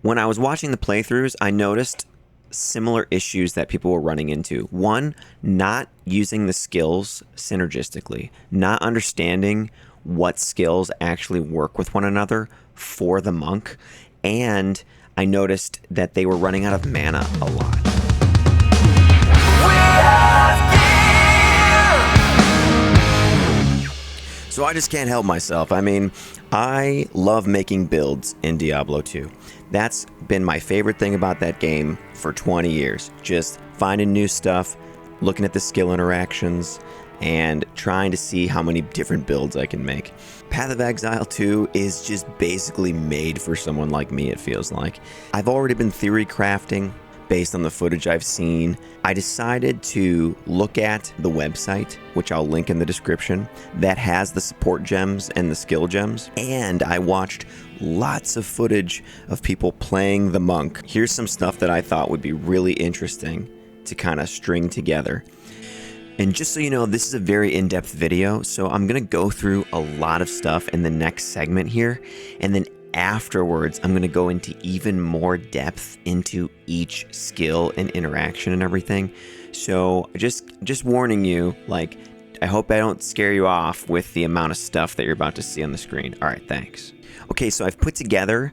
When I was watching the playthroughs, I noticed similar issues that people were running into. One, not using the skills synergistically, not understanding what skills actually work with one another for the monk, and I noticed that they were running out of mana a lot. So I just can't help myself. I mean, I love making builds in Diablo 2. That's been my favorite thing about that game for 20 years. Just finding new stuff, looking at the skill interactions, and trying to see how many different builds I can make. Path of Exile 2 is just basically made for someone like me, it feels like. I've already been theory crafting based on the footage I've seen. I decided to look at the website, which I'll link in the description, that has the support gems and the skill gems, and I watched lots of footage of people playing the monk. Here's some stuff that I thought would be really interesting to kind of string together. And just so you know, this is a very in-depth video, so I'm going to go through a lot of stuff in the next segment here, and then afterwards, I'm going to go into even more depth into each skill and interaction and everything. So just warning you, like, I hope I don't scare you off with the amount of stuff that you're about to see on the screen. All right, thanks. Okay, so I've put together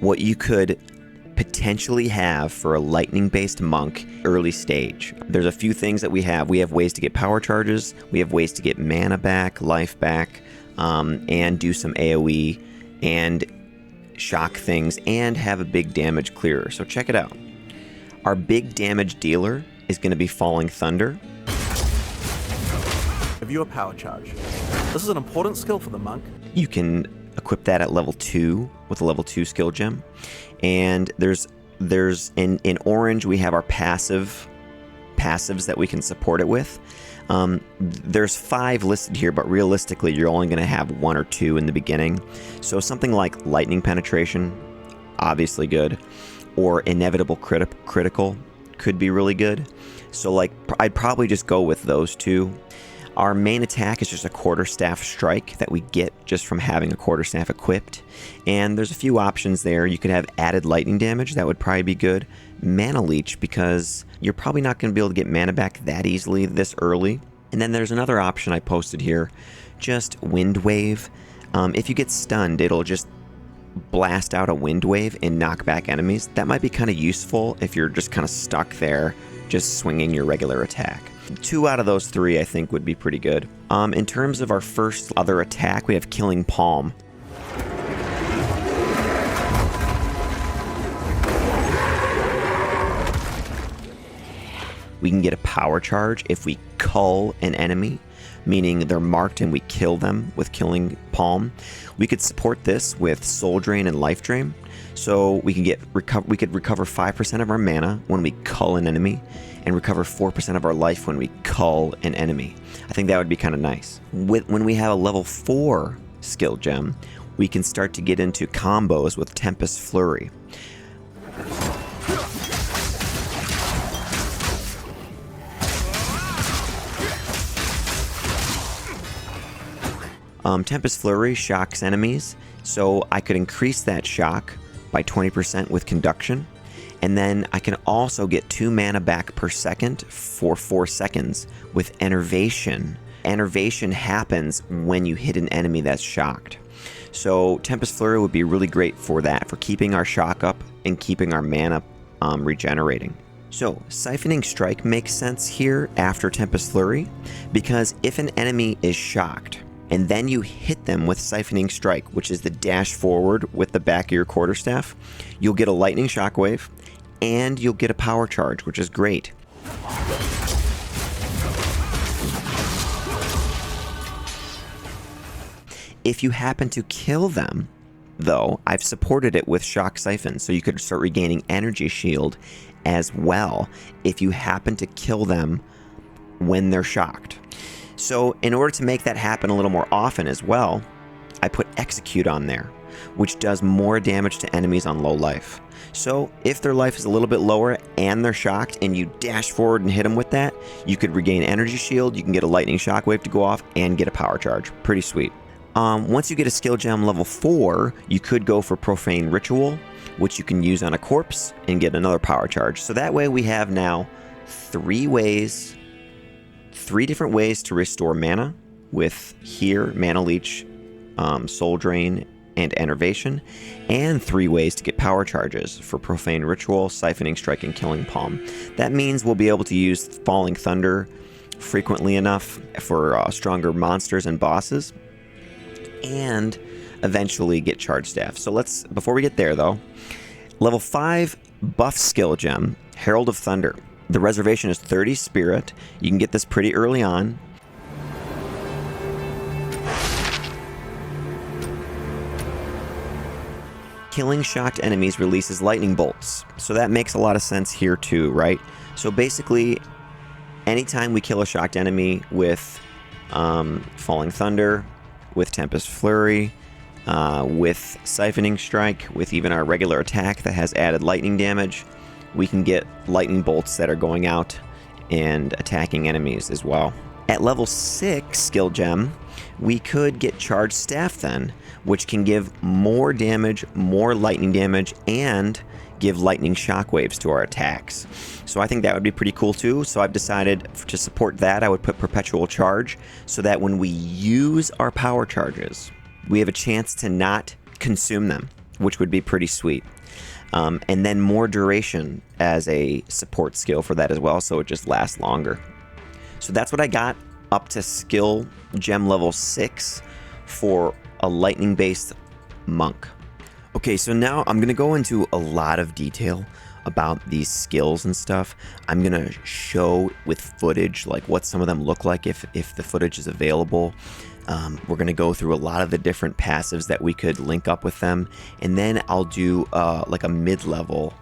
what you could potentially have for a lightning-based monk early stage. There's a few things that we have. We have ways to get power charges. We have ways to get mana back, life back, and do some AoE and shock things and have a big damage clearer. So check it out. Our big damage dealer is going to be Falling Thunder. Give you a power charge. This is an important skill for the monk. You can equip that at level 2 with a level 2 skill gem. And there's in orange we have our passives that we can support it with. There's 5 listed here, but realistically you're only going to have 1 or 2 in the beginning. So something like lightning penetration, obviously good, or inevitable critical could be really good. So like I'd probably just go with those 2. Our main attack is just a Quarterstaff strike that we get just from having a Quarterstaff equipped. And there's a few options there. You could have added lightning damage, that would probably be good. Mana leech, because you're probably not going to be able to get mana back that easily this early. And then there's another option I posted here, just Wind Wave. If you get stunned, it'll just blast out a Wind Wave and knock back enemies. That might be kind of useful if you're just kind of stuck there, just swinging your regular attack. 2 out of those 3 I think would be pretty good. In terms of our first other attack, we have Killing Palm. We can get a power charge if we cull an enemy, meaning they're marked and we kill them with Killing Palm. We could support this with Soul Drain and Life Drain. So we can we could recover 5% of our mana when we cull an enemy, and recover 4% of our life when we cull an enemy. I think that would be kind of nice. When we have a level 4 skill gem, we can start to get into combos with Tempest Flurry. Tempest Flurry shocks enemies, so I could increase that shock by 20% with Conduction. And then I can also get 2 mana back per second for 4 seconds with Enervation. Enervation happens when you hit an enemy that's shocked. So Tempest Flurry would be really great for that, for keeping our shock up and keeping our mana regenerating. So Siphoning Strike makes sense here after Tempest Flurry, because if an enemy is shocked, and then you hit them with Siphoning Strike, which is the dash forward with the back of your Quarterstaff, you'll get a Lightning Shockwave, and you'll get a power charge, which is great. If you happen to kill them, though, I've supported it with Shock Siphon, so you could start regaining Energy Shield as well if you happen to kill them when they're shocked. So in order to make that happen a little more often as well, I put Execute on there, which does more damage to enemies on low life. So if their life is a little bit lower and they're shocked and you dash forward and hit them with that, you could regain Energy Shield, you can get a Lightning Shockwave to go off, and get a power charge. Pretty sweet. Once you get a skill gem level 4, you could go for Profane Ritual, which you can use on a corpse and get another power charge. So that way we have now 3 different ways to restore mana with here, Mana Leech, Soul Drain, and Enervation, and 3 ways to get power charges for Profane Ritual, Siphoning Strike, and Killing Palm. That means we'll be able to use Falling Thunder frequently enough for stronger monsters and bosses, and eventually get Charge Staff. So before we get there though, level 5 buff skill gem, Herald of Thunder. The reservation is 30 spirit. You can get this pretty early on. Killing shocked enemies releases lightning bolts. So that makes a lot of sense here too, right? So basically, anytime we kill a shocked enemy with Falling Thunder, with Tempest Flurry, with Siphoning Strike, with even our regular attack that has added lightning damage, we can get lightning bolts that are going out and attacking enemies as well. At level 6 skill gem, we could get Charge Staff then, which can give more damage, more lightning damage, and give lightning shockwaves to our attacks. So I think that would be pretty cool too. So I've decided to support that, I would put Perpetual Charge so that when we use our power charges, we have a chance to not consume them, which would be pretty sweet. And then more duration as a support skill for that as well, so it just lasts longer. So that's what I got up to skill gem level 6 for a lightning-based monk. Okay, so now I'm going to go into a lot of detail about these skills and stuff. I'm going to show with footage like what some of them look like if the footage is available. We're going to go through a lot of the different passives that we could link up with them, and then I'll do like a mid-level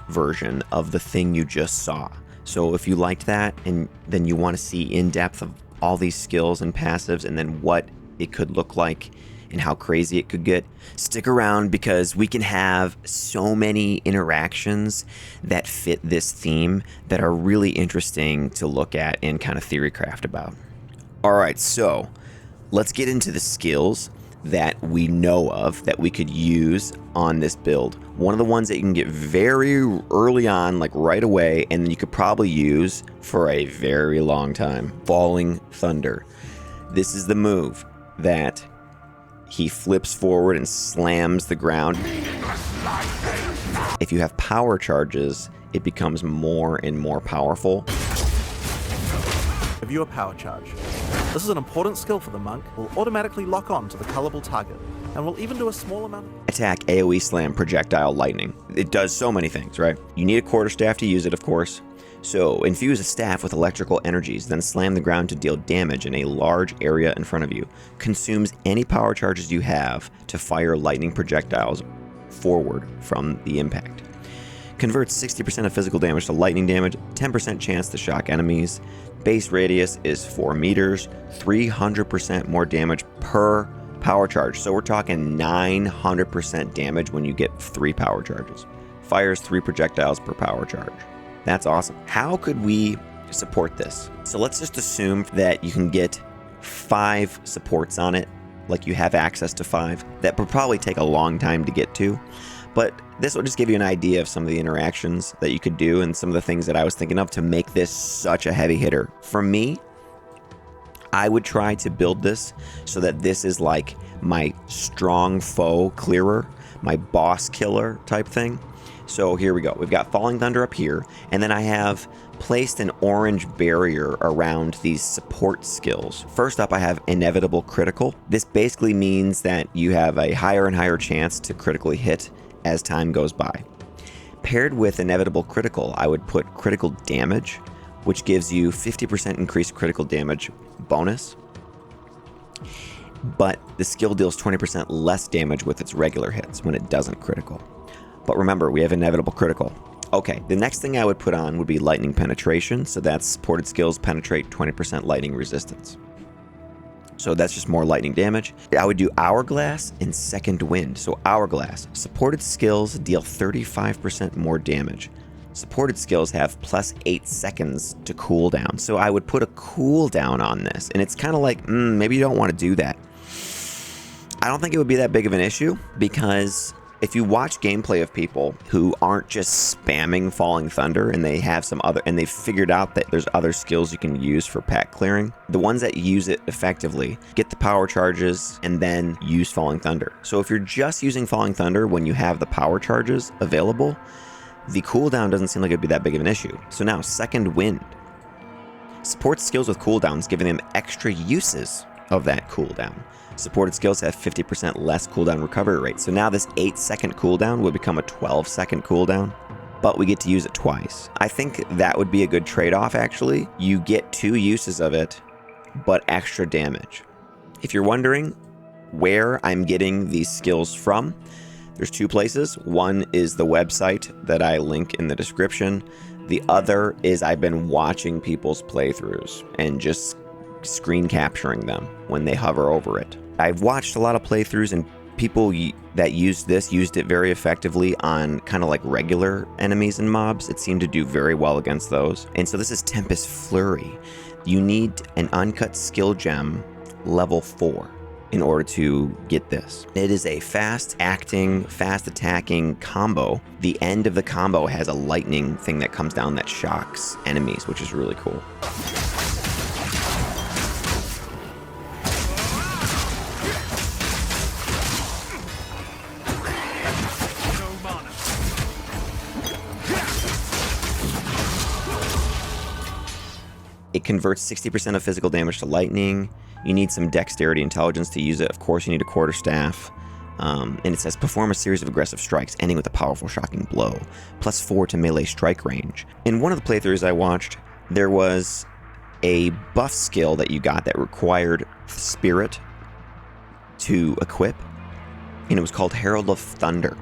version of the thing you just saw. So if you liked that and then you want to see in depth of all these skills and passives and then what it could look like and how crazy it could get, stick around because we can have so many interactions that fit this theme that are really interesting to look at and kind of theory craft about. All right, so let's get into the skills that we know of that we could use on this build. One of the ones that you can get very early on, like right away, and then you could probably use for a very long time, Falling Thunder. This is the move that he flips forward and slams the ground. If you have power charges, it becomes more and more powerful. Give you a power charge. This is an important skill for the monk. Will automatically lock on to the colorable target, and will even do a small amount of attack, AoE slam, projectile, lightning. It does so many things, right? You need a quarterstaff to use it, of course. So infuse a staff with electrical energies, then slam the ground to deal damage in a large area in front of you. Consumes any power charges you have to fire lightning projectiles forward from the impact. Converts 60% of physical damage to lightning damage, 10% chance to shock enemies. Base radius is 4 meters, 300% more damage per power charge. So we're talking 900% damage when you get 3 power charges. Fires 3 projectiles per power charge. That's awesome. How could we support this? So let's just assume that you can get 5 supports on it, like you have access to 5. That would probably take a long time to get to, but this will just give you an idea of some of the interactions that you could do and some of the things that I was thinking of to make this such a heavy hitter. For me, I would try to build this so that this is like my strong foe clearer, my boss killer type thing. So here we go. We've got Falling Thunder up here, and then I have placed an orange barrier around these support skills. First up, I have Inevitable Critical. This basically means that you have a higher and higher chance to critically hit as time goes by. Paired with Inevitable Critical, I would put Critical Damage, which gives you 50% increased critical damage bonus, but the skill deals 20% less damage with its regular hits when it doesn't critical. But remember, we have Inevitable Critical. Okay, the next thing I would put on would be Lightning Penetration, so that's supported skills penetrate 20% lightning resistance. So that's just more lightning damage. I would do Hourglass and Second Wind. So Hourglass, supported skills deal 35% more damage. Supported skills have plus 8 seconds to cool down. So I would put a cooldown on this. And it's kind of like, maybe you don't want to do that. I don't think it would be that big of an issue, because if you watch gameplay of people who aren't just spamming Falling Thunder and they have some other, and they've figured out that there's other skills you can use for pack clearing, the ones that use it effectively get the power charges and then use Falling Thunder. So if you're just using Falling Thunder when you have the power charges available, the cooldown doesn't seem like it'd be that big of an issue. So now, Second Wind supports skills with cooldowns, giving them extra uses of that cooldown. Supported skills have 50% less cooldown recovery rate. So now this 8-second cooldown would become a 12-second cooldown, but we get to use it twice. I think that would be a good trade-off, actually. You get 2 uses of it, but extra damage. If you're wondering where I'm getting these skills from, there's 2 places. One is the website that I link in the description. The other is I've been watching people's playthroughs and just screen capturing them when they hover over it. I've watched a lot of playthroughs, and people that used it very effectively on kind of like regular enemies and mobs. It seemed to do very well against those. And so this is Tempest Flurry. You need an uncut skill gem level 4 in order to get this. It is a fast acting, fast attacking combo. The end of the combo has a lightning thing that comes down that shocks enemies, which is really cool. It converts 60% of physical damage to lightning. You need some dexterity intelligence to use it. Of course, you need a Quarterstaff. And it says, perform a series of aggressive strikes, ending with a powerful shocking blow. +4 to melee strike range. In one of the playthroughs I watched, there was a buff skill that you got that required Spirit to equip. And it was called Herald of Thunder.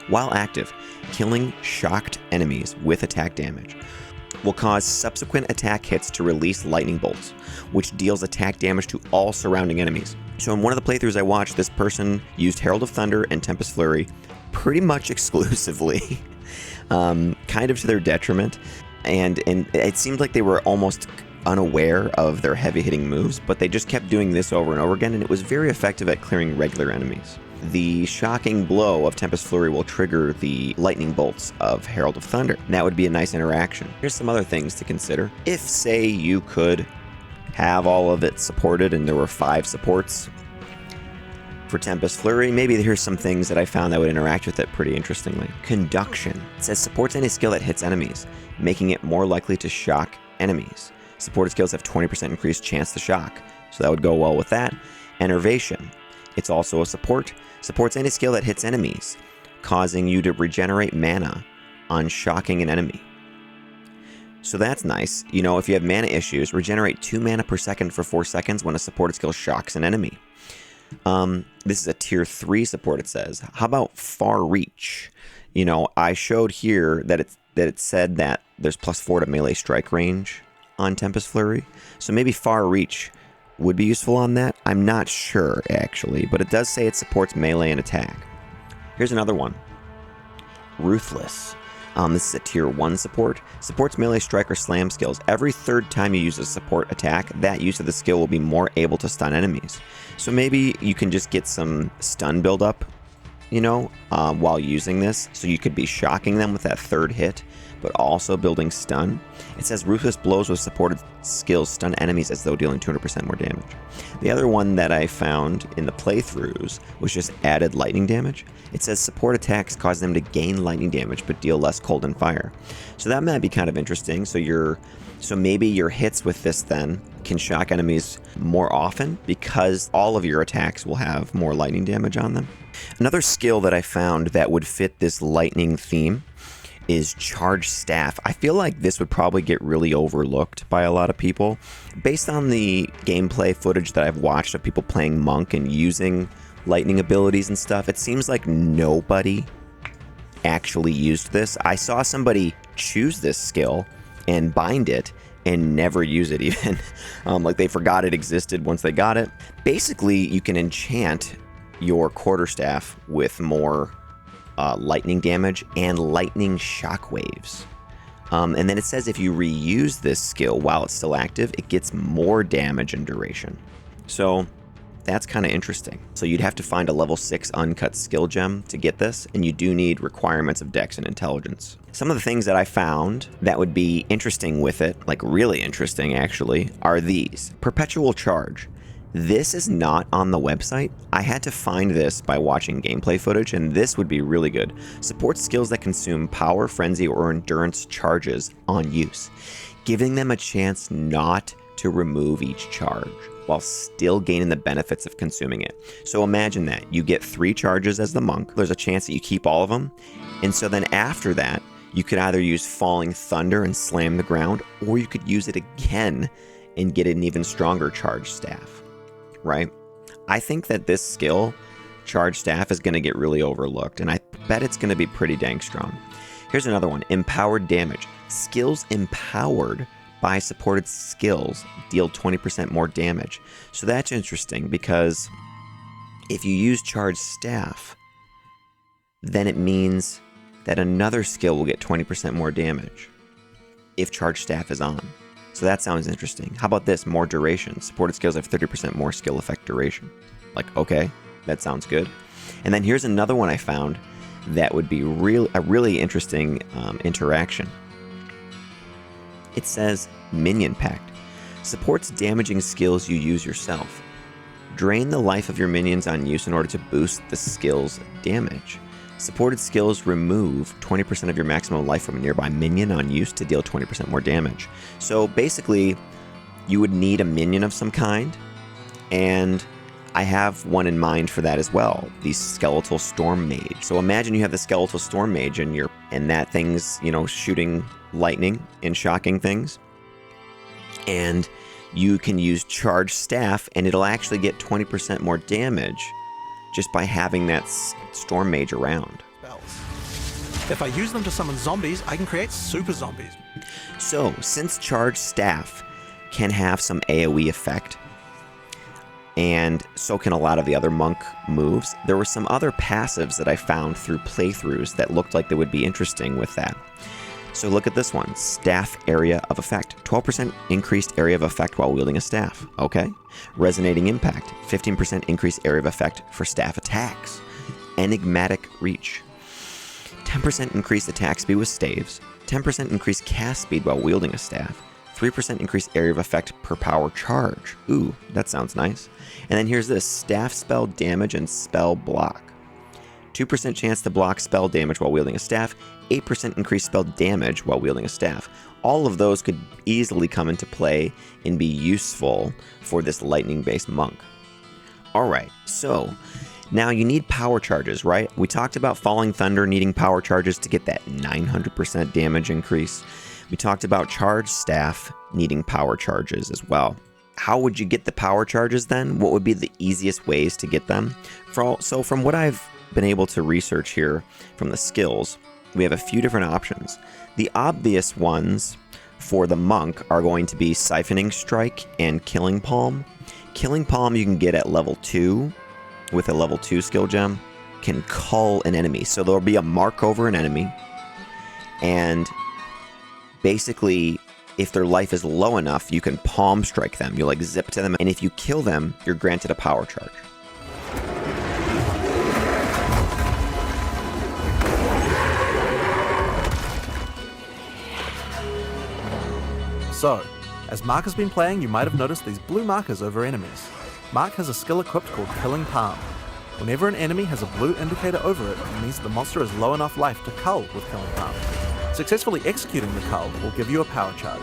While active, killing shocked enemies with attack damage will cause subsequent attack hits to release lightning bolts, which deals attack damage to all surrounding enemies. So in one of the playthroughs I watched, this person used Herald of Thunder and Tempest Flurry pretty much exclusively, kind of to their detriment, and it seemed like they were almost unaware of their heavy-hitting moves, but they just kept doing this over and over again, and it was very effective at clearing regular enemies. The shocking blow of Tempest Flurry will trigger the lightning bolts of Herald of Thunder. And that would be a nice interaction. Here's some other things to consider. If, say, you could have all of it supported and there were 5 supports for Tempest Flurry, maybe here's some things that I found that would interact with it pretty interestingly. Conduction. It says supports any skill that hits enemies, making it more likely to shock enemies. Supported skills have 20% increased chance to shock, so that would go well with that. Enervation. It's also a support. Supports any skill that hits enemies, causing you to regenerate mana on shocking an enemy. So that's nice. You know, if you have mana issues, regenerate 2 mana per second for 4 seconds when a supported skill shocks an enemy. This is a tier 3 support, it says. How about Far Reach? You know, I showed here that it said that there's +4 to melee strike range on Tempest Flurry. So maybe Far Reach would be useful on that. I'm not sure, actually, but it does say it supports melee and attack. Here's another one. Ruthless. This is a tier 1 support. Supports melee strike or slam skills. Every 3rd time you use a support attack, that use of the skill will be more able to stun enemies. So maybe you can just get some stun buildup, you know, while using this. So you could be shocking them with that 3rd hit, but also building stun. It says ruthless blows with supported skills stun enemies as though dealing 200% more damage. The other one that I found in the playthroughs was just added lightning damage. It says support attacks cause them to gain lightning damage but deal less cold and fire. So that might be kind of interesting. So maybe your hits with this then can shock enemies more often because all of your attacks will have more lightning damage on them. Another skill that I found that would fit this lightning theme is Charge Staff. I feel like this would probably get really overlooked by a lot of people. Based on the gameplay footage that I've watched of people playing Monk and using lightning abilities and stuff, it seems like nobody actually used this. I saw somebody choose this skill and bind it and never use it even. Like they forgot it existed once they got it. Basically, you can enchant your Quarterstaff with more lightning damage and lightning shockwaves. And then it says if you reuse this skill while it's still active, it gets more damage and duration. So that's kind of interesting. So you'd have to find a level 6 uncut skill gem to get this, and you do need requirements of Dex and Intelligence. Some of the things that I found that would be interesting with it, like really interesting actually, are these. Perpetual Charge. This is not on the website. I had to find this by watching gameplay footage, and this would be really good. Supports skills that consume power, frenzy, or endurance charges on use, giving them a chance not to remove each charge while still gaining the benefits of consuming it. So imagine that. You get 3 charges as the monk. There's a chance that you keep all of them. And so then after that, you could either use Falling Thunder and slam the ground, or you could use it again and get an even stronger charge staff, right? I think that this skill, Charge Staff, is going to get really overlooked, and I bet it's going to be pretty dang strong. Here's another one. Empowered Damage. Skills empowered by supported skills deal 20% more damage. So that's interesting, because if you use Charge Staff, then it means that another skill will get 20% more damage if Charge Staff is on. So that sounds interesting. How about this? More duration. Supported skills have 30% more skill effect duration. Like, okay, that sounds good. And then here's another one I found that would be a really interesting interaction. It says Minion Pact. Supports damaging skills you use yourself. Drain the life of your minions on use in order to boost the skill's damage. Supported skills remove 20% of your maximum life from a nearby minion on use to deal 20% more damage. So basically, you would need a minion of some kind, and I have one in mind for that as well, the Skeletal Storm Mage. So imagine you have the Skeletal Storm Mage and that thing's, shooting lightning and shocking things. And you can use Charge Staff, and it'll actually get 20% more damage just by having that Storm Mage around. If I use them to summon zombies, I can create super zombies. So, since Charge Staff can have some AoE effect, and so can a lot of the other monk moves, there were some other passives that I found through playthroughs that looked like they would be interesting with that. So look at this one, Staff Area of Effect. 12% increased area of effect while wielding a staff. Okay. Resonating Impact. 15% increased area of effect for staff attacks. Enigmatic Reach. 10% increased attack speed with staves. 10% increased cast speed while wielding a staff. 3% increased area of effect per power charge. Ooh, that sounds nice. And then here's this, Staff Spell Damage and Spell Block. 2% chance to block spell damage while wielding a staff, 8% increased spell damage while wielding a staff. All of those could easily come into play and be useful for this lightning-based monk. Alright, so now you need power charges, right? We talked about Falling Thunder needing power charges to get that 900% damage increase. We talked about Charge Staff needing power charges as well. How would you get the power charges then? What would be the easiest ways to get them? So from what I've been able to research here from the skills, we have a few different options. The obvious ones for the monk are going to be Siphoning Strike and Killing Palm. Killing Palm you can get at level 2 with a level 2 skill gem. Can cull an enemy. So there'll be a mark over an enemy, and basically if their life is low enough, you can palm strike them. You'll zip to them, and if you kill them, you're granted a power charge. So, as Mark has been playing, you might have noticed these blue markers over enemies. Mark has a skill equipped called Killing Palm. Whenever an enemy has a blue indicator over it, it means the monster has low enough life to cull with Killing Palm. Successfully executing the cull will give you a power charge.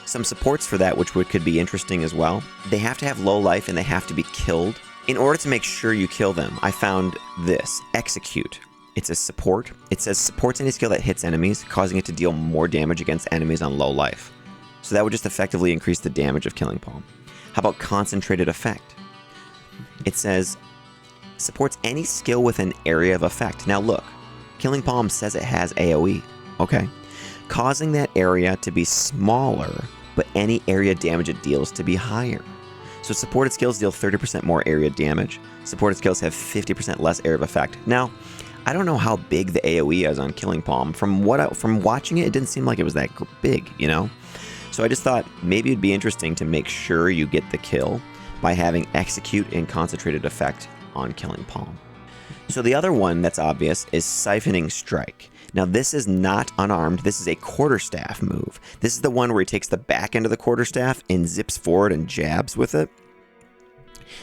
Some supports for that which could be interesting as well. They have to have low life and they have to be killed. In order to make sure you kill them, I found this, Execute. It's a support. It says supports any skill that hits enemies, causing it to deal more damage against enemies on low life. So that would just effectively increase the damage of Killing Palm. How about Concentrated Effect? It says supports any skill with an area of effect. Now look, Killing Palm says it has AoE. Okay. Causing that area to be smaller, but any area damage it deals to be higher. So supported skills deal 30% more area damage. Supported skills have 50% less area of effect. Now, I don't know how big the AoE is on Killing Palm. From watching it, it didn't seem like it was that big, you know? So I just thought maybe it'd be interesting to make sure you get the kill by having Execute and Concentrated Effect on Killing Palm. So the other one that's obvious is Siphoning Strike. Now this is not unarmed, this is a Quarterstaff move. This is the one where he takes the back end of the Quarterstaff and zips forward and jabs with it.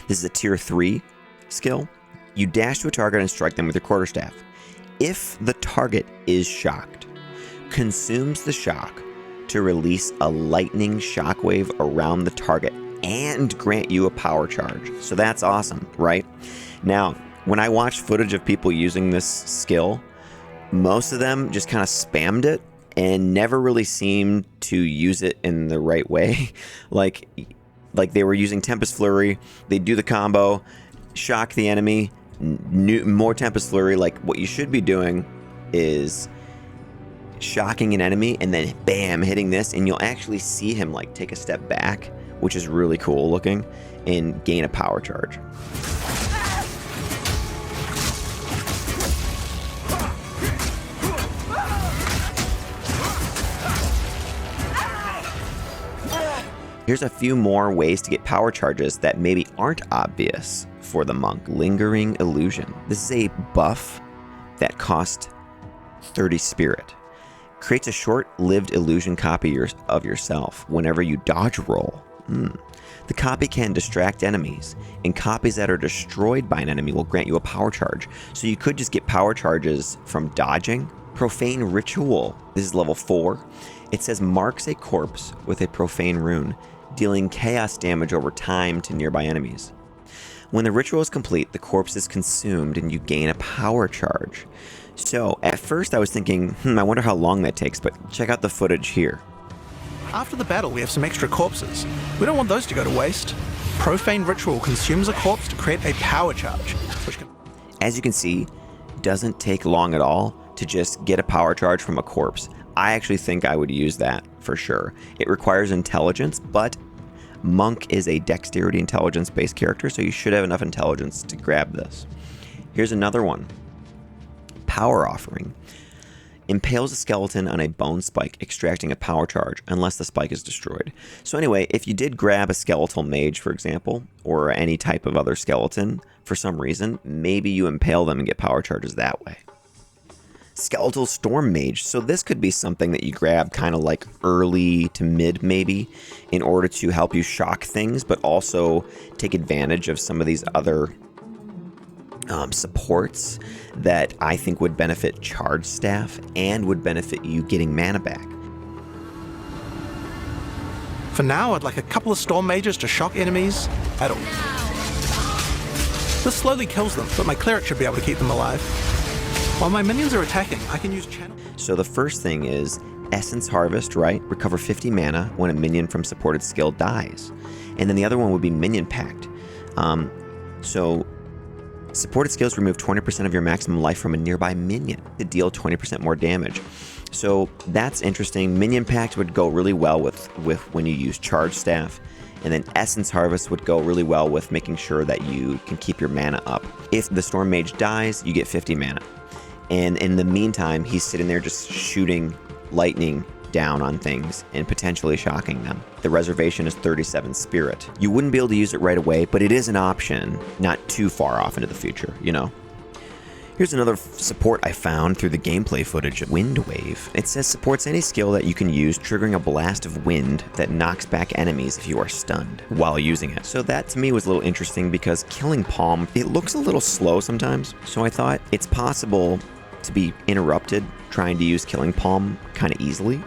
This is a tier 3 skill. You dash to a target and strike them with your Quarterstaff. If the target is shocked, consumes the shock to release a lightning shockwave around the target and grant you a power charge. So that's awesome, right? Now, when I watched footage of people using this skill, most of them just kind of spammed it and never really seemed to use it in the right way. like they were using Tempest Flurry, they'd do the combo, shock the enemy, more Tempest Flurry. Like what you should be doing is shocking an enemy and then bam, hitting this, and you'll actually see him like take a step back, which is really cool looking, and gain a power charge. Here's a few more ways to get power charges that maybe aren't obvious for the monk. Lingering Illusion. This is a buff that costs 30 spirit. Creates a short-lived illusion copy of yourself whenever you dodge roll. The copy can distract enemies, and copies that are destroyed by an enemy will grant you a power charge. So you could just get power charges from dodging. Profane Ritual. This is level 4. It says marks a corpse with a profane rune, dealing chaos damage over time to nearby enemies. When the ritual is complete, the corpse is consumed and you gain a power charge. So at first I was thinking, I wonder how long that takes, but check out the footage here. After the battle, we have some extra corpses. We don't want those to go to waste. Profane Ritual consumes a corpse to create a power charge, which can... As you can see, doesn't take long at all to just get a power charge from a corpse. I actually think I would use that for sure. It requires intelligence, but Monk is a dexterity intelligence based character, so you should have enough intelligence to grab this. Here's another one. Power Offering. Impales a skeleton on a bone spike, extracting a power charge unless the spike is destroyed. So anyway, if you did grab a skeletal mage, for example, or any type of other skeleton for some reason, maybe you impale them and get power charges that way. Skeletal Storm Mage. So this could be something that you grab kind of like early to mid maybe in order to help you shock things, but also take advantage of some of these other supports that I think would benefit Quarterstaff and would benefit you getting mana back. For now, I'd like a couple of Storm Mages to shock enemies at all. This slowly kills them, but my cleric should be able to keep them alive. While my minions are attacking, I can use channel. So the first thing is Essence Harvest, right? Recover 50 mana when a minion from supported skill dies. And then the other one would be Minion Pact. So supported skills remove 20% of your maximum life from a nearby minion to deal 20% more damage. So that's interesting. Minion Pact would go really well with when you use Quarterstaff. And then Essence Harvest would go really well with making sure that you can keep your mana up. If the Storm Mage dies, you get 50 mana. And in the meantime, he's sitting there just shooting lightning down on things and potentially shocking them. The reservation is 37 spirit. You wouldn't be able to use it right away, but it is an option not too far off into the future, you know? Here's another support I found through the gameplay footage of Wind Wave. It says supports any skill that you can use, triggering a blast of wind that knocks back enemies if you are stunned while using it. So that to me was a little interesting because Killing Palm, it looks a little slow sometimes. So I thought it's possible to be interrupted trying to use Killing Palm kind of easily.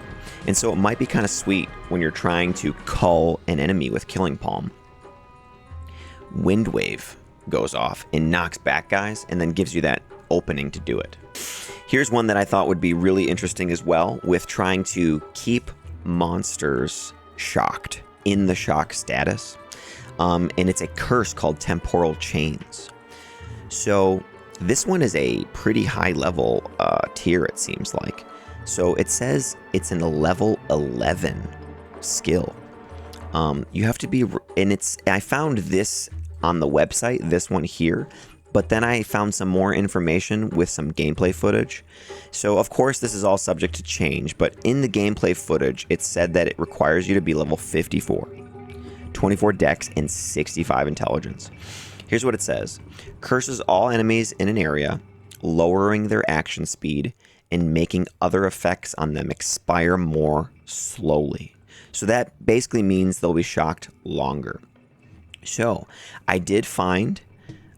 And so it might be kind of sweet when you're trying to cull an enemy with Killing Palm. Wind Wave goes off and knocks back guys and then gives you that opening to do it. Here's one that I thought would be really interesting as well with trying to keep monsters shocked in the shock status. And it's a curse called Temporal Chains. So this one is a pretty high level tier, it seems like. So it says it's in a level 11 skill. You have to be, and I found this on the website, this one here, but then I found some more information with some gameplay footage. So of course this is all subject to change, but in the gameplay footage, it said that it requires you to be level 54, 24 dex, and 65 intelligence. Here's what it says. Curses all enemies in an area, lowering their action speed and making other effects on them expire more slowly. So that basically means they'll be shocked longer. So I did find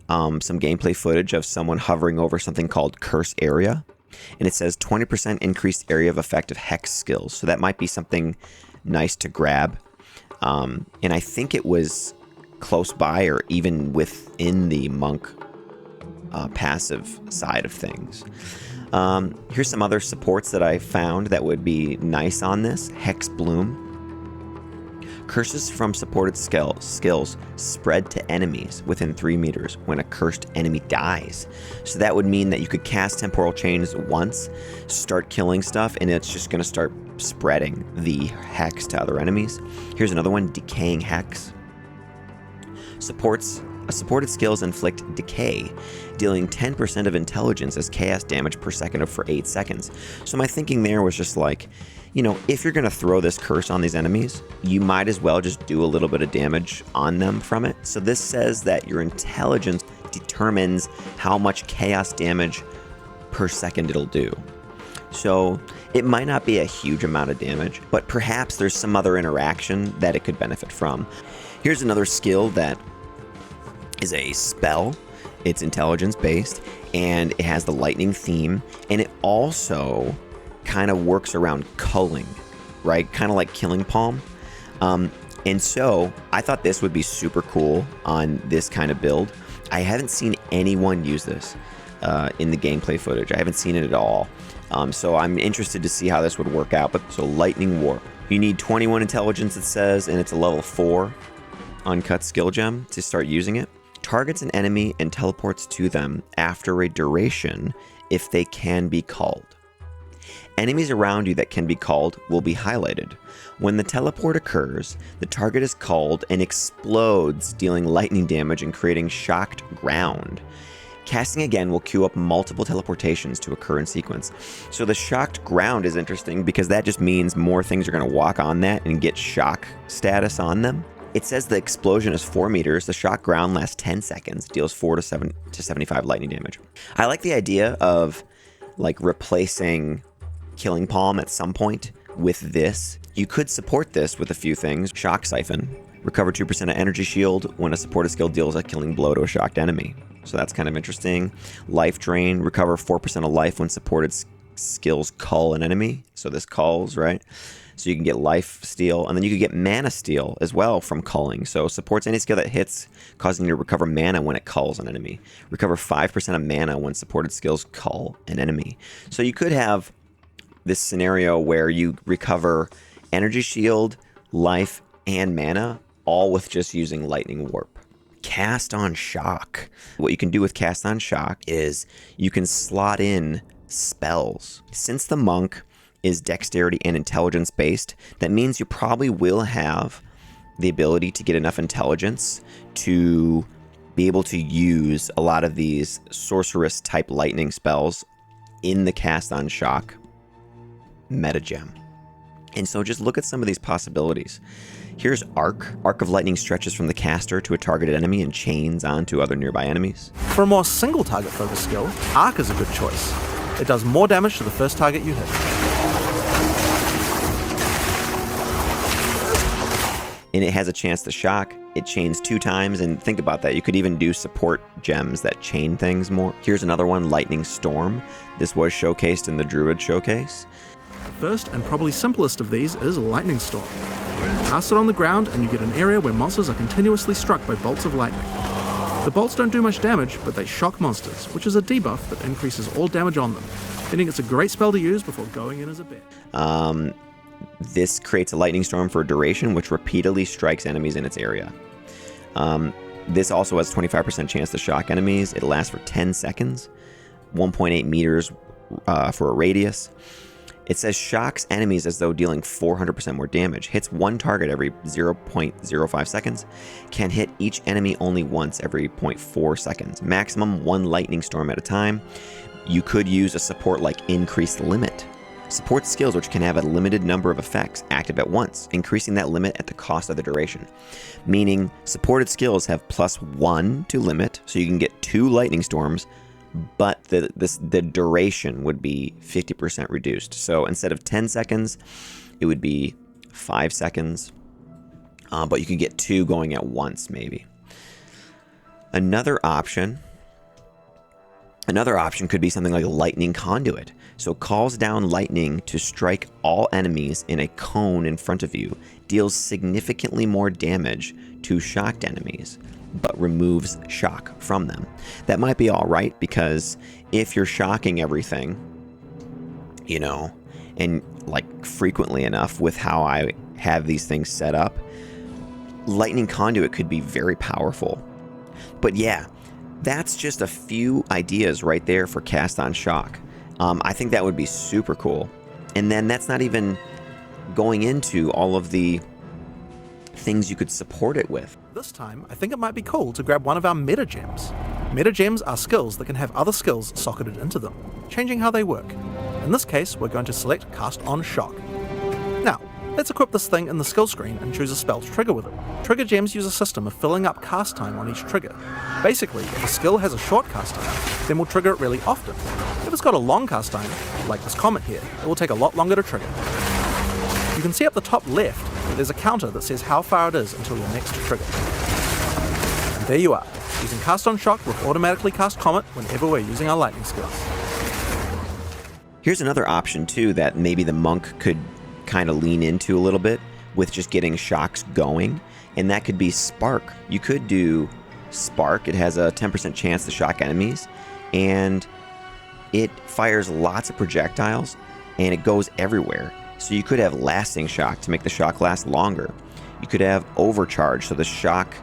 some gameplay footage of someone hovering over something called Curse Area. And it says 20% increased area of effective hex skills. So that might be something nice to grab. And I think it was close by or even within the monk passive side of things. Here's some other supports that I found that would be nice on this. Hex Bloom. Curses from supported skills spread to enemies within 3 meters when a cursed enemy dies. So that would mean that you could cast Temporal Chains once, start killing stuff, and it's just going to start spreading the hex to other enemies. Here's another one, Decaying Hex. Supported skills inflict decay, dealing 10% of intelligence as chaos damage per second for 8 seconds. So my thinking there was just like, you know, if you're going to throw this curse on these enemies, you might as well just do a little bit of damage on them from it. So this says that your intelligence determines how much chaos damage per second it'll do. So it might not be a huge amount of damage, but perhaps there's some other interaction that it could benefit from. Here's another skill that is a spell. It's intelligence based and it has the lightning theme, and it also kind of works around culling, right? Kind of like Killing Palm. And so I thought this would be super cool on this kind of build. I haven't seen anyone use this in the gameplay footage. I haven't seen it at all. So I'm interested to see how this would work out. But so Lightning Warp. You need 21 intelligence, it says, and it's a level 4 uncut skill gem to start using it. Targets an enemy and teleports to them after a duration if they can be called. Enemies around you that can be called will be highlighted. When the teleport occurs, the target is called and explodes, dealing lightning damage and creating shocked ground. Casting again will queue up multiple teleportations to occur in sequence. So the shocked ground is interesting because that just means more things are going to walk on that and get shock status on them. It says the explosion is 4 meters, the shock ground lasts 10 seconds, deals 4 to 75 lightning damage. I like the idea of like replacing Killing Palm at some point with this. You could support this with a few things. Shock Siphon. Recover 2% of energy shield when a supported skill deals a killing blow to a shocked enemy. So that's kind of interesting. Life Drain. Recover 4% of life when supported skills cull an enemy. So this culls, right? So you can get life steal, and then you could get mana steal as well from culling. So supports any skill that hits, causing you to recover mana when it culls an enemy. Recover 5% of mana when supported skills cull an enemy. So you could have this scenario where you recover energy shield, life, and mana, all with just using Lightning Warp. Cast on Shock. What you can do with Cast on Shock is you can slot in spells. Since the monk is dexterity and intelligence based, that means you probably will have the ability to get enough intelligence to be able to use a lot of these sorceress type lightning spells in the Cast on Shock meta gem. And so just look at some of these possibilities. Here's Arc. Arc of Lightning stretches from the caster to a targeted enemy and chains onto other nearby enemies. For a more single target focused skill, Arc is a good choice. It does more damage to the first target you hit. And it has a chance to shock. It chains 2 times, and think about that. You could even do support gems that chain things more. Here's another one, Lightning Storm. This was showcased in the Druid showcase. The first and probably simplest of these is Lightning Storm. Cast it on the ground and you get an area where monsters are continuously struck by bolts of lightning. The bolts don't do much damage, but they shock monsters, which is a debuff that increases all damage on them, meaning it's a great spell to use before going in as a bet. This creates a lightning storm for a duration, which repeatedly strikes enemies in its area. This also has 25% chance to shock enemies. It lasts for 10 seconds, 1.8 meters for a radius. It says shocks enemies as though dealing 400% more damage. Hits one target every 0.05 seconds. Can hit each enemy only once every 0.4 seconds. Maximum one lightning storm at a time. You could use a support like Increased Limit. Support skills which can have a limited number of effects active at once, increasing that limit at the cost of the duration. Meaning, supported skills have +1 to limit, so you can get 2 lightning storms, but the duration would be 50% reduced. So instead of 10 seconds, it would be 5 seconds, but you could get 2 going at once, maybe. Another option could be something like Lightning Conduit. So calls down lightning to strike all enemies in a cone in front of you, deals significantly more damage to shocked enemies, but removes shock from them. That might be all right, because if you're shocking everything, you know, and like frequently enough with how I have these things set up, Lightning Conduit could be very powerful. But yeah, that's just a few ideas right there for cast on shock. I think that would be super cool. And then that's not even going into all of the things you could support it with. This time, I think it might be cool to grab one of our meta gems. Meta gems are skills that can have other skills socketed into them, changing how they work. In this case, we're going to select Cast on Shock. Now, let's equip this thing in the skill screen and choose a spell to trigger with it. Trigger gems use a system of filling up cast time on each trigger. Basically, if a skill has a short cast time, then we'll trigger it really often. If it's got a long cast time, like this comet here, it will take a lot longer to trigger. You can see up the top left that there's a counter that says how far it is until your next trigger. And there you are. Using Cast on Shock, we'll automatically cast Comet whenever we're using our lightning skills. Here's another option too that maybe the monk could kind of lean into a little bit with just getting shocks going, and that could be Spark. You could do Spark. It has a 10% chance to shock enemies, and it fires lots of projectiles, and it goes everywhere. So you could have lasting shock to make the shock last longer. You could have overcharge, so the shock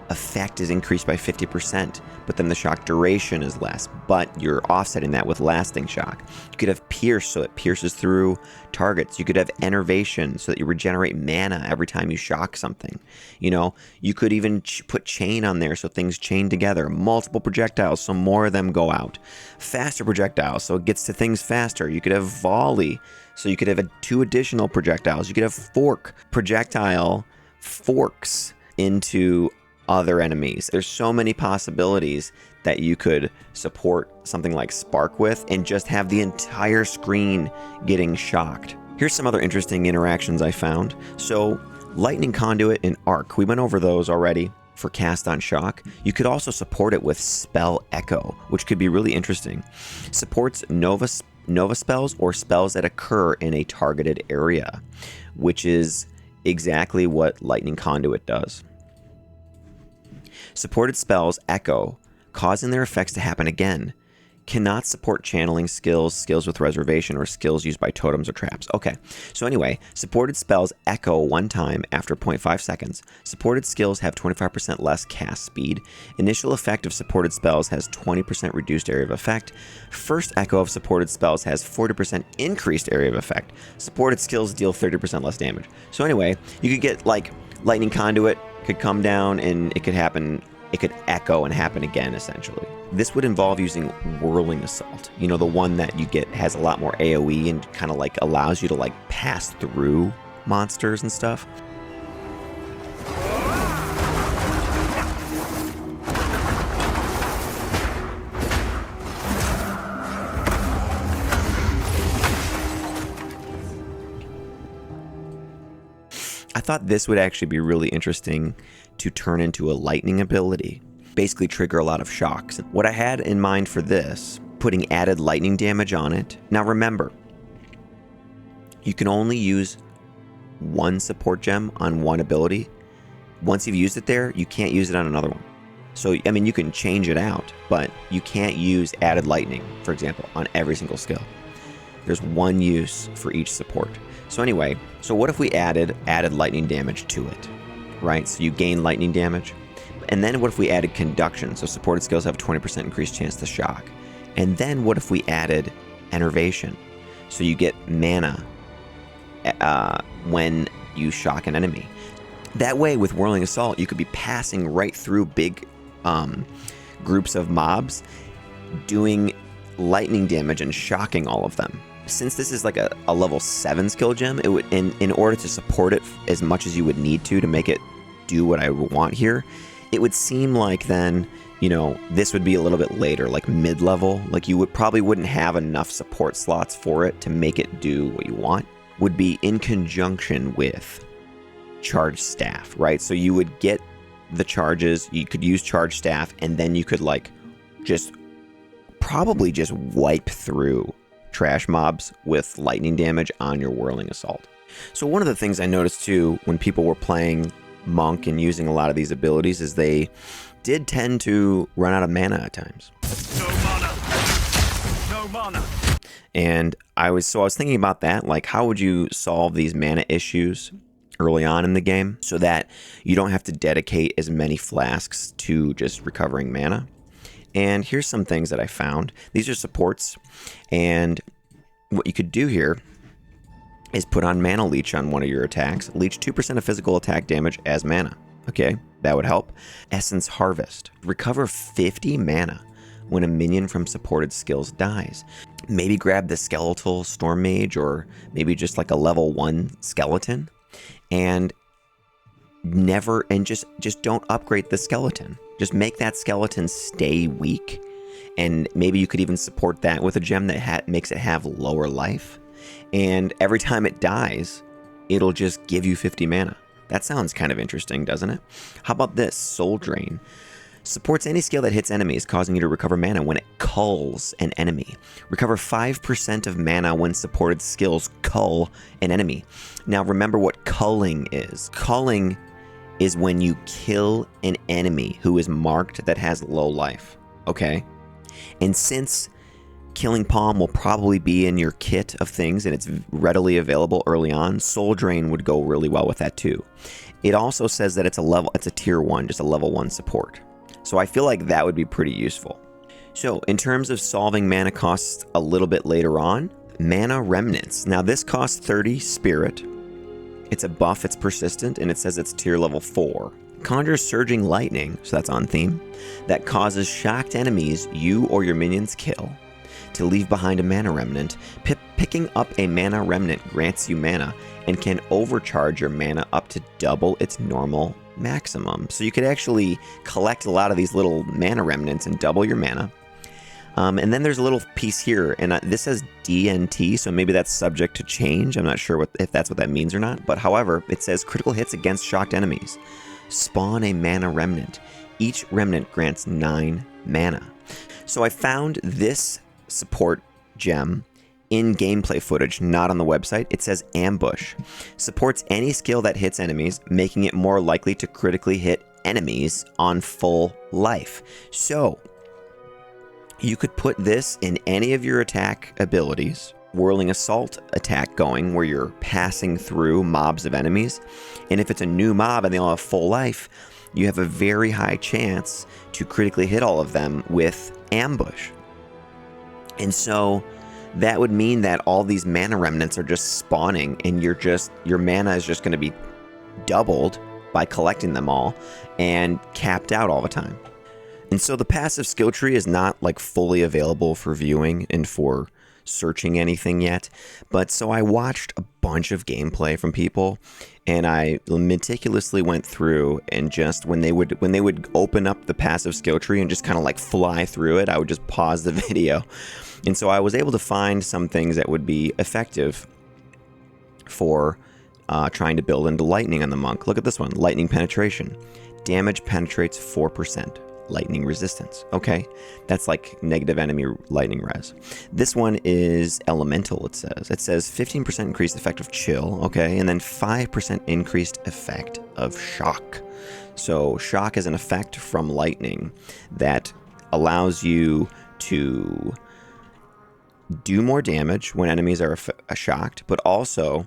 effect is increased by 50%, but then the shock duration is less, but you're offsetting that with lasting shock. You could have pierce, so it pierces through targets. You could have enervation, so that you regenerate mana every time you shock something. You know, you could even put chain on there, so things chain together. Multiple projectiles, so more of them go out. Faster projectiles, so it gets to things faster. You could have volley, so you could have 2 additional projectiles. You could have fork, projectile forks into other enemies. There's so many possibilities that you could support something like Spark with and just have the entire screen getting shocked. Here's some other interesting interactions I found. So Lightning Conduit and Arc, we went over those already for cast on shock. You could also support it with Spell Echo, which could be really interesting. Supports Nova spells or spells that occur in a targeted area, which is exactly what Lightning Conduit does. Supported spells echo, causing their effects to happen again. Cannot support channeling skills, skills with reservation, or skills used by totems or traps. Okay, so anyway, supported spells echo one time after 0.5 seconds. Supported skills have 25% less cast speed. Initial effect of supported spells has 20% reduced area of effect. First echo of supported spells has 40% increased area of effect. Supported skills deal 30% less damage. So anyway, you could get like Lightning Conduit could come down and it could happen, it could echo and happen again essentially. This would involve using Whirling Assault. You know, the one that you get has a lot more AoE and kind of like allows you to like pass through monsters and stuff. I thought this would actually be really interesting to turn into a lightning ability. Basically trigger a lot of shocks. What I had in mind for this, putting added lightning damage on it. Now remember, you can only use one support gem on one ability. Once you've used it there, you can't use it on another one. So, I mean, you can change it out, but you can't use added lightning, for example, on every single skill. There's one use for each support. So anyway, so what if we added lightning damage to it, right? So you gain lightning damage. And then what if we added conduction? So supported skills have a 20% increased chance to shock. And then what if we added enervation? So you get mana when you shock an enemy. That way, with Whirling Assault, you could be passing right through big groups of mobs, doing lightning damage and shocking all of them. Since this is like a level 7 skill gem, it would, in order to support it as much as you would need to make it do what I want here, it would seem like then, you know, this would be a little bit later, like mid-level. Like you probably wouldn't have enough support slots for it to make it do what you want. Would be in conjunction with Charge Staff, right? So you would get the charges, you could use Charge Staff, and then you could like probably just wipe through trash mobs with lightning damage on your Whirling Assault. So one of the things I noticed too when people were playing Monk and using a lot of these abilities is they did tend to run out of mana at times. No mana. No mana. And I was thinking about that, like how would you solve these mana issues early on in the game so that you don't have to dedicate as many flasks to just recovering mana. And here's some things that I found. These are supports, and what you could do here is put on Mana Leech on one of your attacks. Leech 2% of physical attack damage as mana. Okay, that would help. Essence Harvest. Recover 50 mana when a minion from supported skills dies. Maybe grab the Skeletal Storm Mage, or maybe just like a level 1 skeleton, and just don't upgrade the skeleton. Just make that skeleton stay weak, and maybe you could even support that with a gem that makes it have lower life, and every time it dies, it'll just give you 50 mana. That sounds kind of interesting, doesn't it? How about this? Soul Drain. Supports any skill that hits enemies, causing you to recover mana when it culls an enemy. Recover 5% of mana when supported skills cull an enemy. Now remember what culling is. Culling is when you kill an enemy who is marked that has low life, okay? And since Killing Palm will probably be in your kit of things and it's readily available early on, Soul Drain would go really well with that too. It also says that it's a tier 1, just a level 1 support. So I feel like that would be pretty useful. So in terms of solving mana costs a little bit later on, Mana Remnants. Now this costs 30 spirit. It's a buff, it's persistent, and it says it's tier level 4. Conjures Surging Lightning, so that's on theme, that causes shocked enemies you or your minions kill to leave behind a Mana Remnant. Picking up a Mana Remnant grants you mana and can overcharge your mana up to double its normal maximum. So you could actually collect a lot of these little Mana Remnants and double your mana. And then there's a little piece here, and this says DNT, so maybe that's subject to change. I'm not sure if that's what that means or not. But however, it says critical hits against shocked enemies. Spawn a Mana Remnant. Each remnant grants 9 mana. So I found this support gem in gameplay footage, not on the website. It says Ambush. Supports any skill that hits enemies, making it more likely to critically hit enemies on full life. So you could put this in any of your attack abilities. Whirling Assault attack going, where you're passing through mobs of enemies. And if it's a new mob and they all have full life, you have a very high chance to critically hit all of them with Ambush. And so that would mean that all these Mana Remnants are just spawning, and your mana is just going to be doubled by collecting them all and capped out all the time. And so the passive skill tree is not like fully available for viewing and for searching anything yet, but so I watched a bunch of gameplay from people, and I meticulously went through, and just when they would open up the passive skill tree and just kind of like fly through it, I would just pause the video. And so I was able to find some things that would be effective for trying to build into lightning on the monk. Look at this one. Lightning penetration. Damage penetrates 4%. Lightning resistance. Okay, that's like negative enemy lightning res. This one is elemental, it says 15% increased effect of chill, okay, and then 5% increased effect of shock. So shock is an effect from lightning that allows you to do more damage when enemies are shocked, but also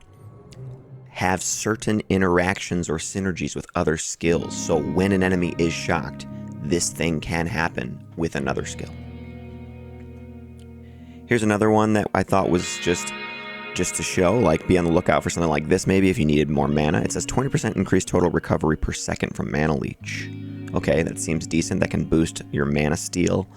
have certain interactions or synergies with other skills. So when an enemy is shocked, this thing can happen with another skill. Here's another one that I thought was just just to show, like, be on the lookout for something like this maybe if you needed more mana. It says 20% increased total recovery per second from mana leech. Okay, that seems decent. That can boost your mana steal.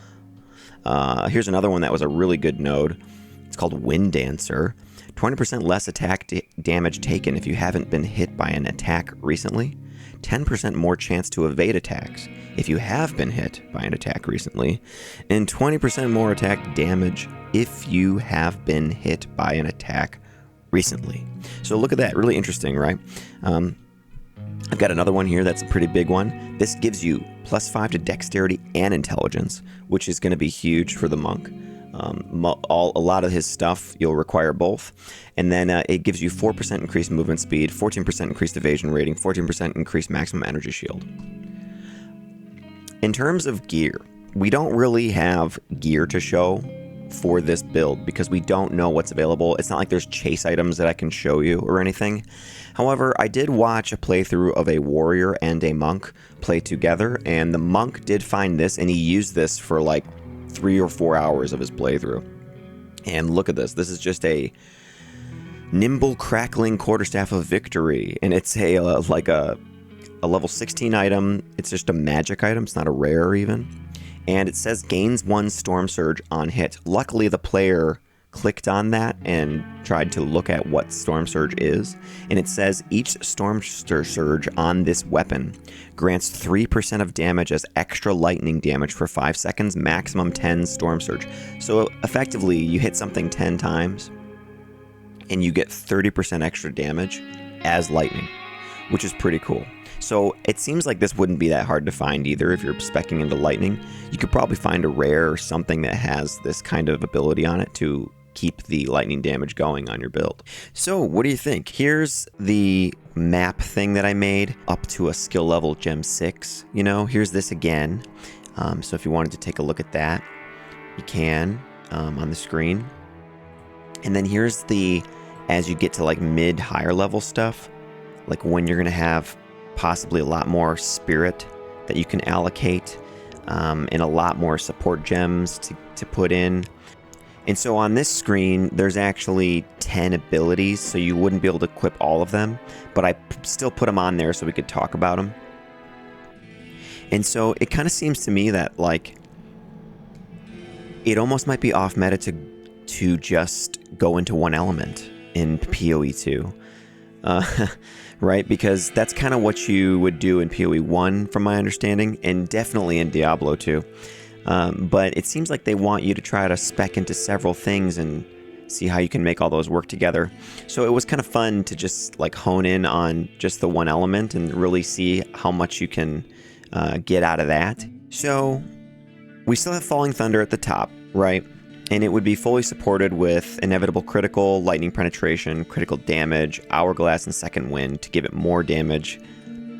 Here's another one that was a really good node. It's called Wind Dancer. 20% less attack damage taken if you haven't been hit by an attack recently. 10% more chance to evade attacks if you have been hit by an attack recently. And 20% more attack damage if you have been hit by an attack recently. So look at that. Really interesting, right? I've got another one here that's a pretty big one. This gives you +5 to dexterity and intelligence, which is going to be huge for the monk. A lot of his stuff, you'll require both. And then it gives you 4% increased movement speed, 14% increased evasion rating, 14% increased maximum energy shield. In terms of gear, we don't really have gear to show for this build because we don't know what's available. It's not like there's chase items that I can show you or anything. However, I did watch a playthrough of a warrior and a monk play together, and the monk did find this, and he used this for like 3 or 4 hours of his playthrough. And look at this. This is just a nimble crackling quarterstaff of victory, and it's a level 16 item. It's just a magic item. It's not a rare even. And it says gains 1 Stormsurge on hit. Luckily, the player clicked on that and tried to look at what Stormsurge is. And it says each Stormsurge on this weapon grants 3% of damage as extra lightning damage for 5 seconds, maximum 10 Stormsurge. So effectively, you hit something 10 times and you get 30% extra damage as lightning, which is pretty cool. So it seems like this wouldn't be that hard to find either if you're speccing into lightning. You could probably find a rare or something that has this kind of ability on it to keep the lightning damage going on your build. So what do you think? Here's the map thing that I made up to a skill level gem 6. You know, here's this again. So if you wanted to take a look at that, you can on the screen. And then here's the, as you get to like mid higher level stuff, like when you're going to have possibly a lot more spirit that you can allocate, and a lot more support gems to put in. And so on this screen, there's actually 10 abilities, so you wouldn't be able to equip all of them, but I still put them on there so we could talk about them. And so it kind of seems to me that like it almost might be off meta to just go into one element in PoE 2. Right? Because that's kind of what you would do in PoE 1, from my understanding, and definitely in Diablo 2. But it seems like they want you to try to spec into several things and see how you can make all those work together. So it was kind of fun to just like hone in on just the one element and really see how much you can get out of that. So we still have Falling Thunder at the top, right? And it would be fully supported with Inevitable Critical, Lightning Penetration, Critical Damage, Hourglass, and Second Wind to give it more damage,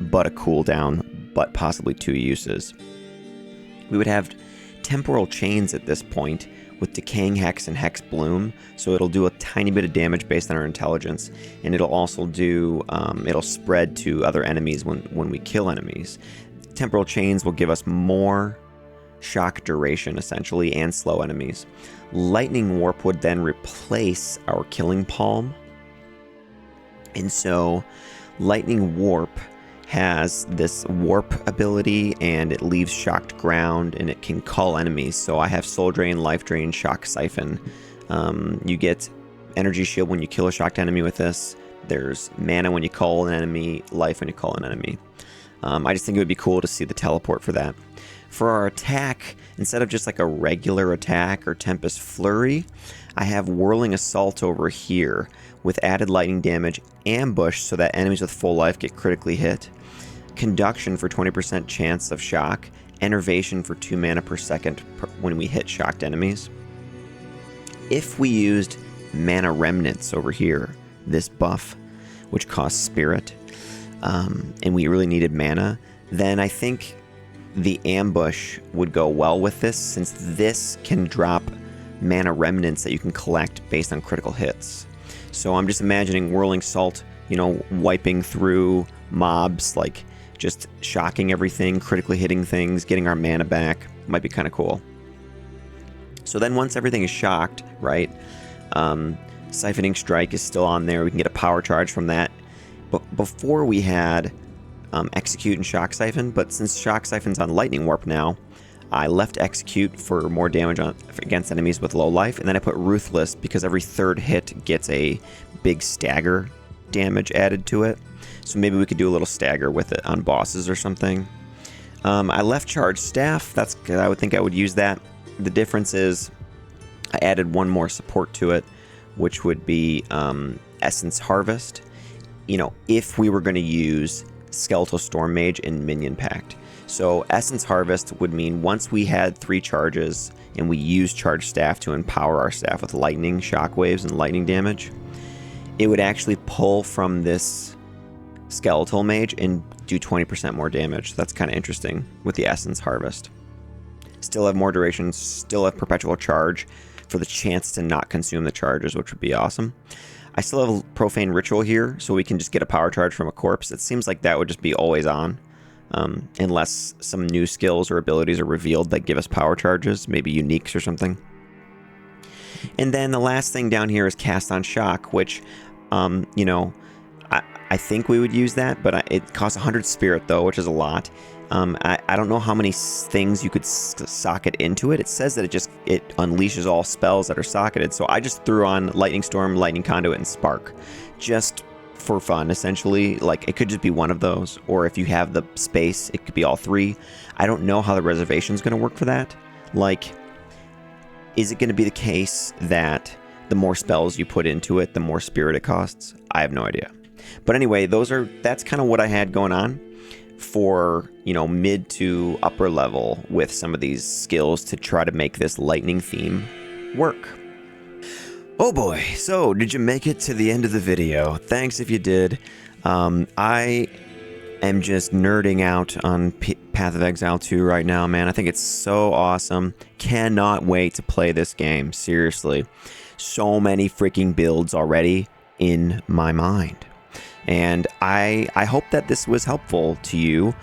but a cooldown, but possibly 2 uses. We would have Temporal Chains at this point with Decaying Hex and Hex Bloom, so it'll do a tiny bit of damage based on our intelligence, and it'll also do, it'll spread to other enemies when we kill enemies. Temporal Chains will give us more shock duration, essentially, and slow enemies. Lightning Warp would then replace our Killing Palm. And so Lightning Warp has this warp ability, and it leaves shocked ground, and it can call enemies. So I have Soul Drain, Life Drain, Shock Siphon. You get Energy Shield when you kill a shocked enemy with this. There's mana when you call an enemy, life when you call an enemy. I just think it would be cool to see the teleport for that. For our attack, instead of just like a regular attack or Tempest Flurry, I have Whirling Assault over here with added lightning damage, ambush so that enemies with full life get critically hit, conduction for 20% chance of shock, enervation for 2 mana per second when we hit shocked enemies. If we used Mana Remnants over here, this buff, which costs spirit, and we really needed mana, then I think the ambush would go well with this, since this can drop mana remnants that you can collect based on critical hits. So I'm just imagining Whirling Assault, you know, wiping through mobs, like just shocking everything, critically hitting things, getting our mana back. Might be kind of cool. So then once everything is shocked, right, Siphoning Strike is still on there. We can get a power charge from that. But before we had Execute and Shock Siphon, but since Shock Siphon's on Lightning Warp now, I left Execute for more damage against enemies with low life, and then I put Ruthless because every third hit gets a big stagger damage added to it. So maybe we could do a little stagger with it on bosses or something. I left Charge Staff. I would think I would use that. The difference is I added one more support to it, which would be Essence Harvest. You know, if we were going to use Skeletal Storm Mage in Minion Pact. So Essence Harvest would mean once we had 3 charges and we used Charge Staff to empower our staff with lightning, shockwaves, and lightning damage, it would actually pull from this Skeletal Mage and do 20% more damage. That's kind of interesting with the Essence Harvest. Still have more duration, still have Perpetual Charge for the chance to not consume the charges, which would be awesome. I still have Profane Ritual here, so we can just get a power charge from a corpse. It seems like that would just be always on, unless some new skills or abilities are revealed that give us power charges, maybe uniques or something. And then the last thing down here is Cast on Shock, which, you know, I think we would use that, but it costs 100 Spirit, though, which is a lot. I don't know how many things you could socket into it. It says that it unleashes all spells that are socketed, so I just threw on Lightning Storm, Lightning Conduit, and Spark, just for fun, essentially. Like, it could just be one of those, or if you have the space, it could be all 3. I don't know how the reservation is going to work for that. Like, is it going to be the case that the more spells you put into it, the more spirit it costs? I have no idea. But anyway, that's kind of what I had going on for, you know, mid to upper level with some of these skills to try to make this lightning theme work. Oh boy, so did you make it to the end of the video? Thanks if you did. I am just nerding out on Path of Exile 2 right now, man. I think it's so awesome. Cannot wait to play this game, seriously. So many freaking builds already in my mind. And I hope that this was helpful to you.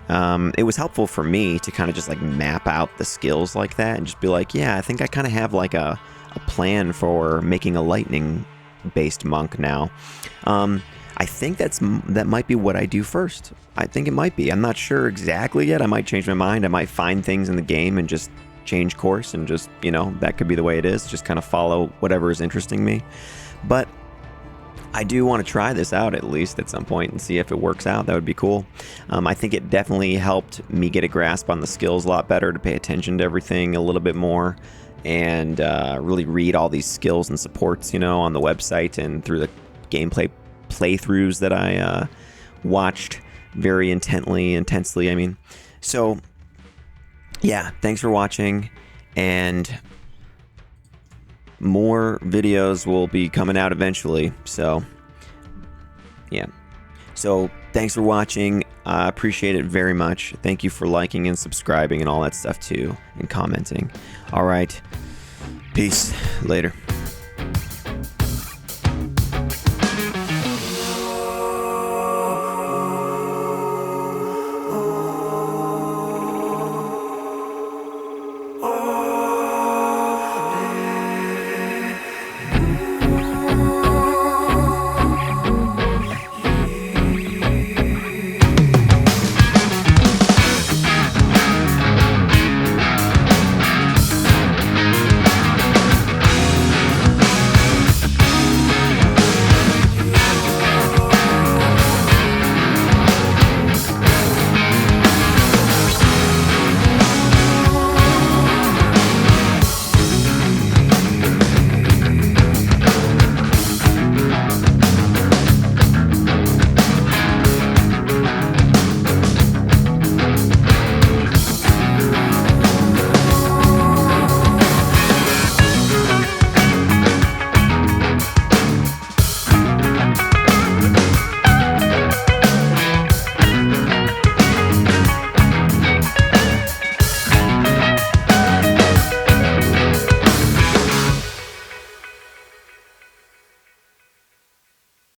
It was helpful for me to kind of just like map out the skills like that and just be like, yeah, I think I kind of have like a plan for making a lightning based monk now. I think that might be what I do first. I think it might be. I'm not sure exactly yet. I might change my mind. I might find things in the game and just change course and just, you know, that could be the way it is. Just kind of follow whatever is interesting me. But I do want to try this out at least at some point and see if it works out. That would be cool. I think it definitely helped me get a grasp on the skills a lot better, to pay attention to everything a little bit more, and really read all these skills and supports, you know, on the website and through the gameplay playthroughs that I watched very intensely. I mean, so yeah, thanks for watching, and more videos will be coming out eventually, so yeah. So thanks for watching. I appreciate it very much. Thank you for liking and subscribing and all that stuff too, and commenting. All right, peace. Later.